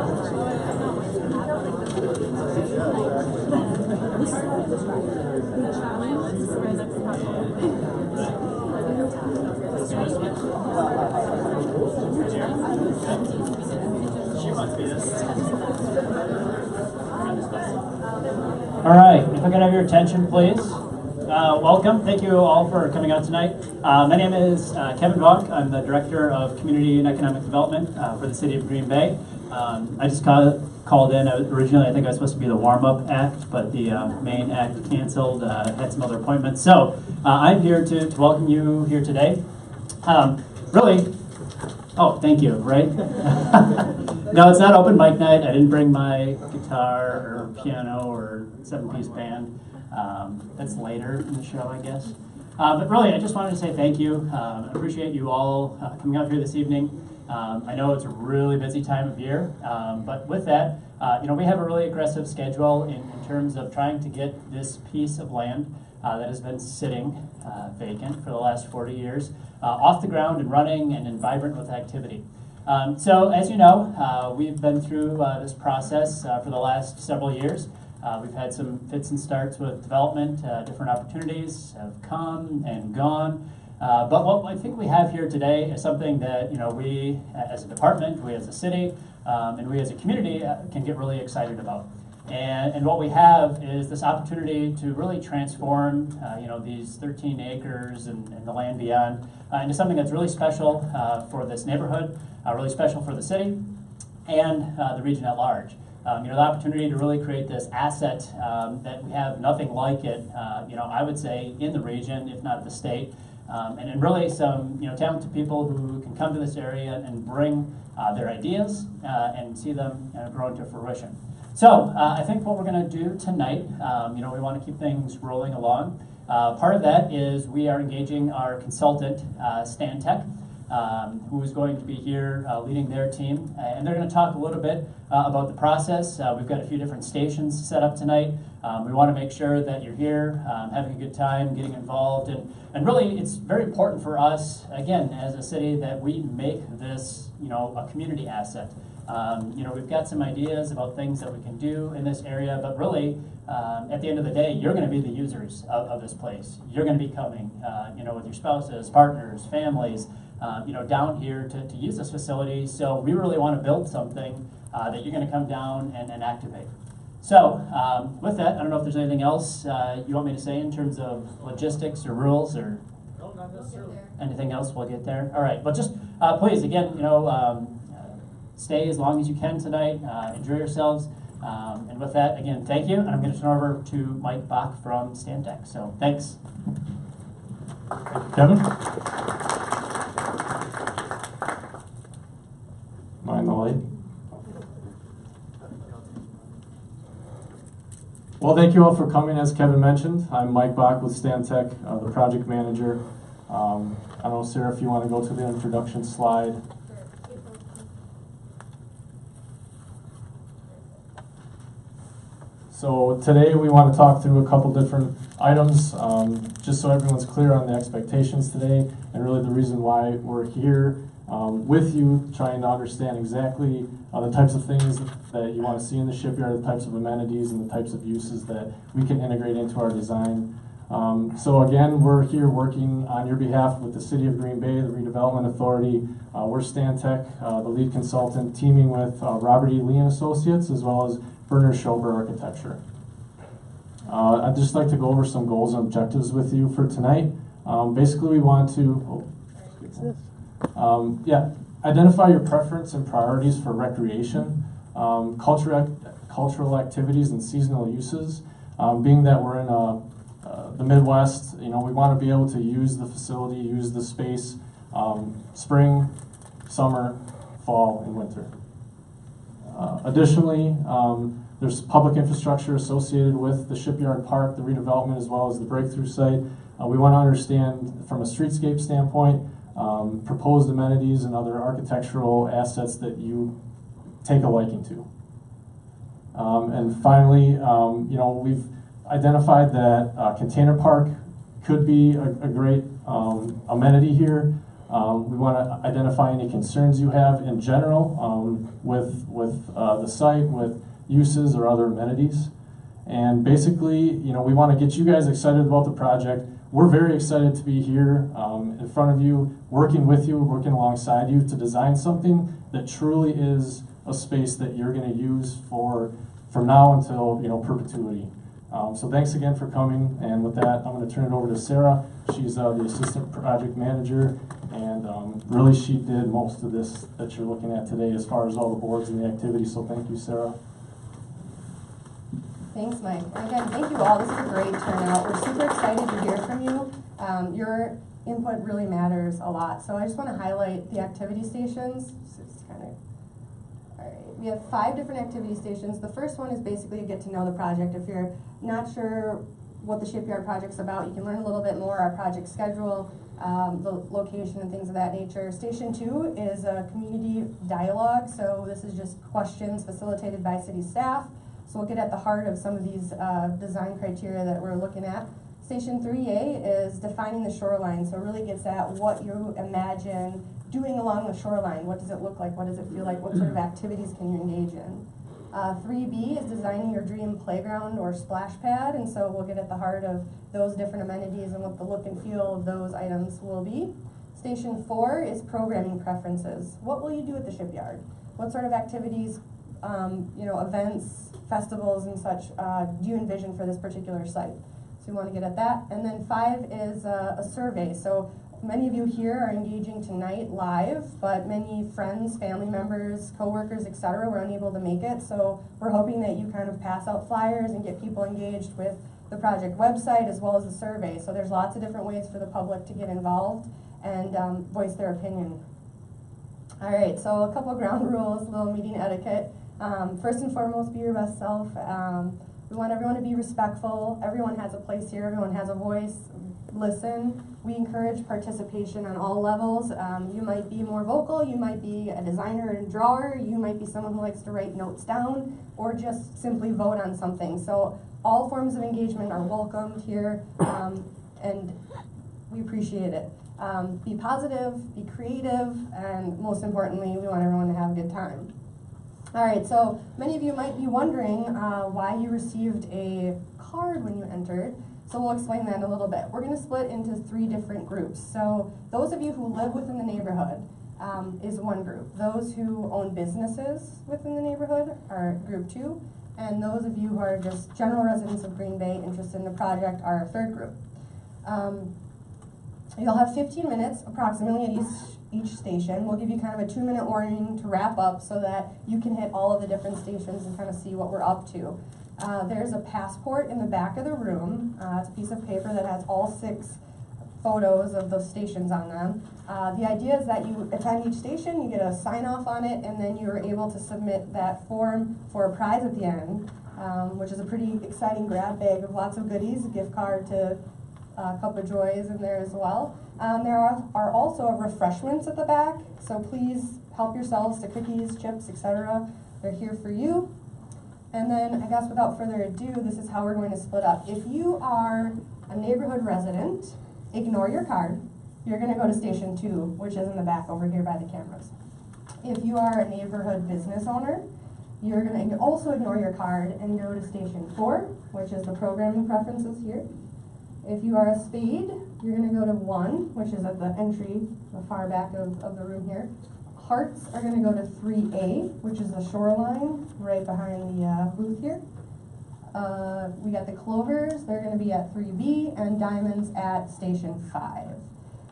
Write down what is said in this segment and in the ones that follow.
All right, if I could have your attention, please. Welcome. Thank you all for coming out tonight. My name is Kevin Vaughn. I'm the Director of Community and Economic Development for the City of Green Bay. I just called in. Originally, I think I was supposed to be the warm-up act, but the main act canceled, had some other appointments. So I'm here to welcome you here today. Really, oh, thank you, right? No, it's not open mic night. I didn't bring my guitar or piano or 7-piece band. That's later in the show, I guess. But really, I just wanted to say thank you. I appreciate you all coming out here this evening. I know it's a really busy time of year, but with that, we have a really aggressive schedule in terms of trying to get this piece of land that has been sitting vacant for the last 40 years off the ground and running and vibrant with activity. So as you know, we've been through this process for the last several years. We've had some fits and starts with development. Different opportunities have come and gone. But what I think we have here today is something that we as a department, we as a city, and we as a community can get really excited about. And what we have is this opportunity to really transform these 13 acres and the land beyond into something that's really special for this neighborhood, really special for the city, and the region at large. The opportunity to really create this asset that we have nothing like it, I would say, in the region, if not the state. And really some talented people who can come to this area and bring their ideas and see them grow into fruition. So I think what we're going to do tonight, we want to keep things rolling along. Part of that is we are engaging our consultant, Stantec, who is going to be here leading their team. And they're going to talk a little bit about the process. We've got a few different stations set up tonight. We want to make sure that you're here, having a good time, getting involved. And really, it's very important for us, again, as a city, that we make this a community asset. We've got some ideas about things that we can do in this area, but really, at the end of the day, you're going to be the users of this place. You're going to be coming, with your spouses, partners, families, down here to use this facility. So we really want to build something that you're going to come down and activate. So with that, I don't know if there's anything else you want me to say in terms of logistics or rules or no, not necessarily. Anything else. We'll get there. All right. But just please, again, stay as long as you can tonight. Enjoy yourselves. And with that, again, thank you. And I'm going to turn over to Mike Bach from Stantec. So thanks. Kevin? Mind the light? Well, thank you all for coming. As Kevin mentioned, I'm Mike Bach with Stantec, the project manager. I don't know, Sarah, if you want to go to the introduction slide. So today we want to talk through a couple different items, just so everyone's clear on the expectations today, and really the reason why we're here with you, trying to understand exactly the types of things that you want to see in the shipyard, the types of amenities and the types of uses that we can integrate into our design. So again, we're here working on your behalf with the City of Green Bay, the Redevelopment Authority. We're Stantec, the lead consultant, teaming with Robert E. Lee and Associates, as well as Bernard Schober Architecture. I'd just like to go over some goals and objectives with you for tonight. Basically, we want to identify your preference and priorities for recreation, cultural activities, and seasonal uses. Being that we're in the Midwest, we want to be able to use the facility, use the space, spring, summer, fall, and winter. Additionally, there's public infrastructure associated with the shipyard park, the redevelopment, as well as the breakthrough site. We want to understand from a streetscape standpoint, proposed amenities and other architectural assets that you take a liking to. And finally, we've identified that Container Park could be a great amenity here. We want to identify any concerns you have in general with the site, with uses or other amenities. And basically, you know, we want to get you guys excited about the project. We're very excited to be here in front of you, working with you, working alongside you to design something that truly is a space that you're going to use from now until, you know, perpetuity. So thanks again for coming, and with that, I'm going to turn it over to Sarah. She's the assistant project manager, and really she did most of this that you're looking at today as far as all the boards and the activities, so thank you, Sarah. Thanks, Mike. And again, thank you all. This is a great turnout. We're super excited to hear from you. Your input really matters a lot. So I just want to highlight the activity stations. We have 5 different activity stations. The first one is basically to get to know the project. If you're not sure what the shipyard project's about, you can learn a little bit more, our project schedule, the location and things of that nature. Station 2 is a community dialogue. So this is just questions facilitated by city staff. So we'll get at the heart of some of these design criteria that we're looking at. Station 3A is defining the shoreline. So it really gets at what you imagine doing along the shoreline. What does it look like? What does it feel like? What sort of activities can you engage in? 3B is designing your dream playground or splash pad, and so we'll get at the heart of those different amenities and what the look and feel of those items will be. Station 4 is programming preferences. What will you do at the shipyard? What sort of activities, you know, events, festivals and such do you envision for this particular site? So we want to get at that. And then 5 is a survey. So many of you here are engaging tonight live, but many friends, family members, coworkers, etc. were unable to make it. So we're hoping that you kind of pass out flyers and get people engaged with the project website as well as the survey. So there's lots of different ways for the public to get involved and voice their opinion. All right, so a couple ground rules, a little meeting etiquette. First and foremost, be your best self. We want everyone to be respectful. Everyone has a place here. Everyone has a voice. Listen. We encourage participation on all levels. You might be more vocal. You might be a designer and drawer. You might be someone who likes to write notes down or just simply vote on something. So all forms of engagement are welcomed here, and we appreciate it. Be positive, be creative, and most importantly, we want everyone to have a good time. All right, so many of you might be wondering why you received a card when you entered. So we'll explain that in a little bit. We're going to split into 3 different groups. So those of you who live within the neighborhood is one group. Those who own businesses within the neighborhood are group 2. And those of you who are just general residents of Green Bay interested in the project are our 3rd group. You'll have 15 minutes approximately at each station. We'll give you kind of a 2-minute warning to wrap up so that you can hit all of the different stations and kind of see what we're up to. There's a passport in the back of the room. It's a piece of paper that has all 6 photos of those stations on them. The idea is that you attend each station, you get a sign-off on it, and then you're able to submit that form for a prize at the end, which is a pretty exciting grab bag of lots of goodies, a gift card to a Cup of Joys in there as well. There are also refreshments at the back, so please help yourselves to cookies, chips, etc. They're here for you. And then, I guess without further ado, this is how we're going to split up. If you are a neighborhood resident, ignore your card. You're going to go to station 2, which is in the back over here by the cameras. If you are a neighborhood business owner, you're going to also ignore your card and go to station 4, which is the programming preferences here. If you are a spade, you're going to go to 1, which is at the entry, the far back of the room here. Hearts are going to go to 3A, which is the shoreline, right behind the booth here. We got the clovers, they're going to be at 3B, and diamonds at station 5.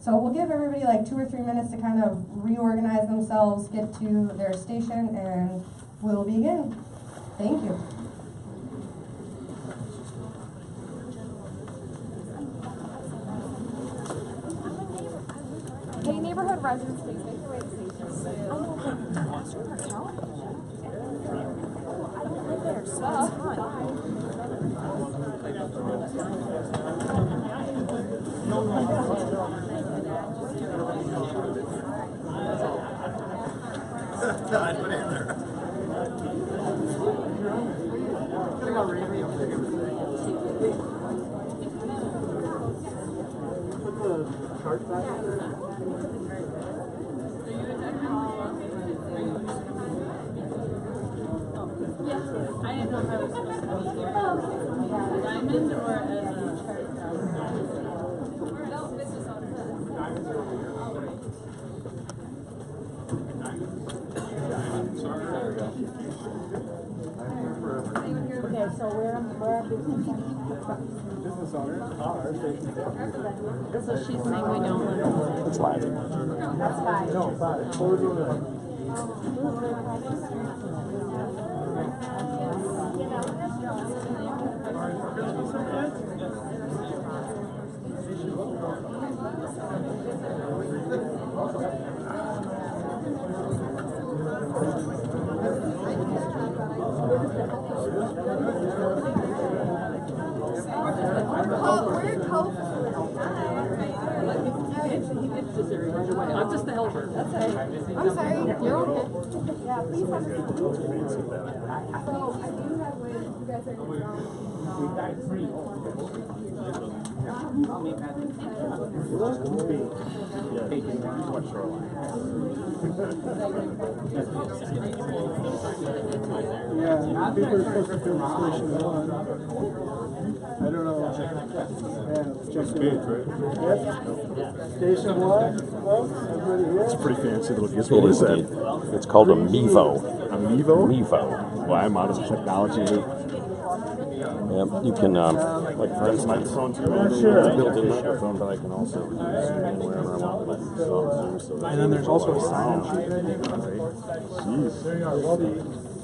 So we'll give everybody like 2 or 3 minutes to kind of reorganize themselves, get to their station, and we'll begin. Thank you. Hey, neighborhood residents, please make your way to the station. I don't live there, so it's fine. Put the chart back. So where are Business owner. Our station. So she's saying we don't live. It's live. That's fine. No, 5. What was it? I'm just the helper. That's it. I'm sorry. You're okay. Yeah, please have a seat. So, I do have with you guys are going Yeah, people are supposed to do station 1. I don't know. Yeah, check speed, right? Yep. Station 1. Oh, everybody here? It's pretty fancy little gift. What is that? It's called a Mevo. A Mevo? Mevo. Well, I'm out of the technology. Yep. You can, like for instance, Microphone too? it's a built-in microphone, but I can also use it wherever I want. And then there's also a sound sheet. Jeez.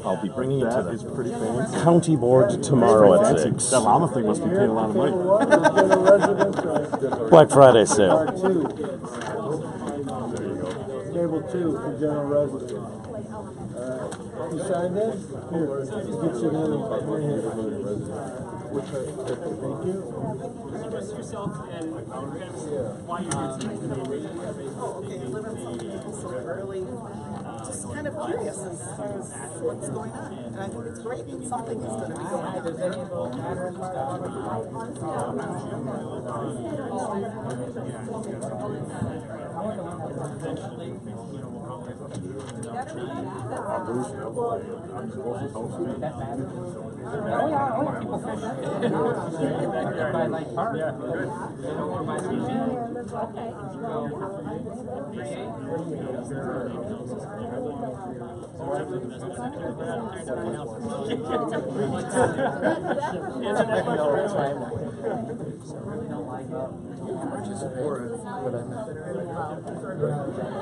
I'll be bringing it to That is the pretty fancy. county board tomorrow at Fancy. 6. That llama thing must be paying a lot of money. Black Friday sale. Part 2. Table 2 for general residents. You signed in? Here, get your name. Thank you. Introduce yourself and why you're here tonight. Okay, I live in so early, just kind of curious as far as what's going on. And I think it's great that something is going to be going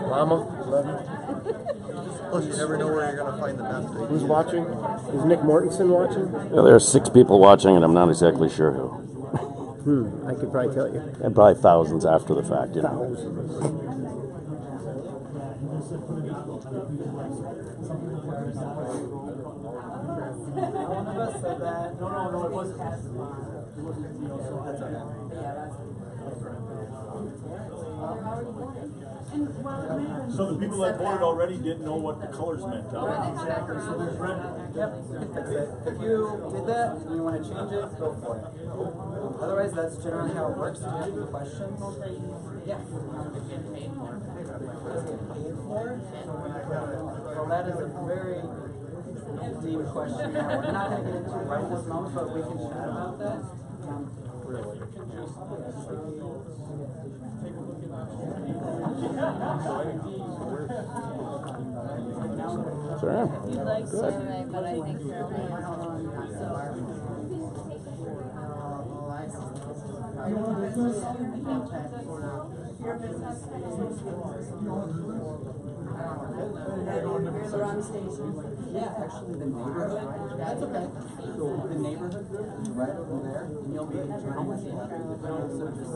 Llama? Oh, you never know where you're going to find the best. Who's watching? Is Nick Mortensen watching? Yeah, there are 6 people watching, and I'm not exactly sure who. I could probably tell you. And probably thousands after the fact, you know. Thousands. So the people that voted already didn't know what the colors meant, huh? Yep. If you did that and you want to change it, go for it. Otherwise, that's generally how it works. Do you have any questions? Yeah. Well, that is a very deep question. We're not going to get into it right this moment, but we can chat about that. Sure. You'd like survey, but I think You're the wrong station. Yeah, actually the neighborhood. That's okay. So the neighborhood group is right over there, and you'll be joining us. So just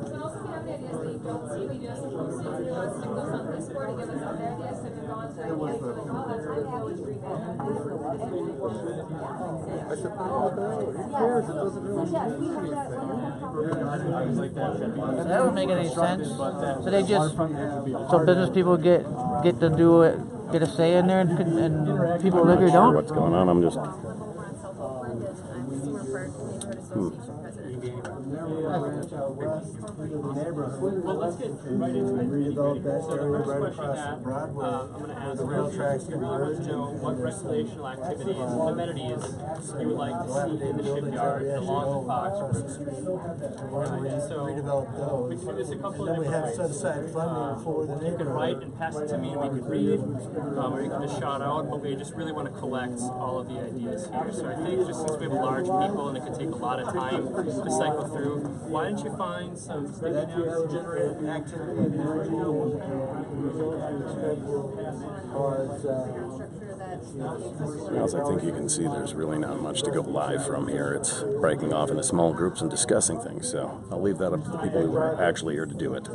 So also if you have any ideas that you don't see, we do have some postings, and you want to stick those on this board to give us other ideas, so if you've gone through and you feel like, oh, that's really cool, it's pretty good. I said, oh, who cares? It doesn't really That don't make any sense. So they just, so business people get to do it, get a say in there, and people live here Sure don't? what's going on. I'm just. Well, let's get right into it. Read about that area So the first right question across that Broadway. I'm going to the rail tracks converged. What recreational activities and amenities you would like to see in the shipyard along the Fox River. So we can do this a couple of different ways. Set aside funding for the you can write and pass it to me and we can read, or you can just shout out, but we just really want to collect all of the ideas here. So I think just since we have large people and it could take a lot of time to cycle through, why don't you find some sticky notes? Generate activity and energy. As I think you can see, there's really not much to go live from here. It's breaking off into small groups and discussing things, so I'll leave that up to the people who are actually here to do it.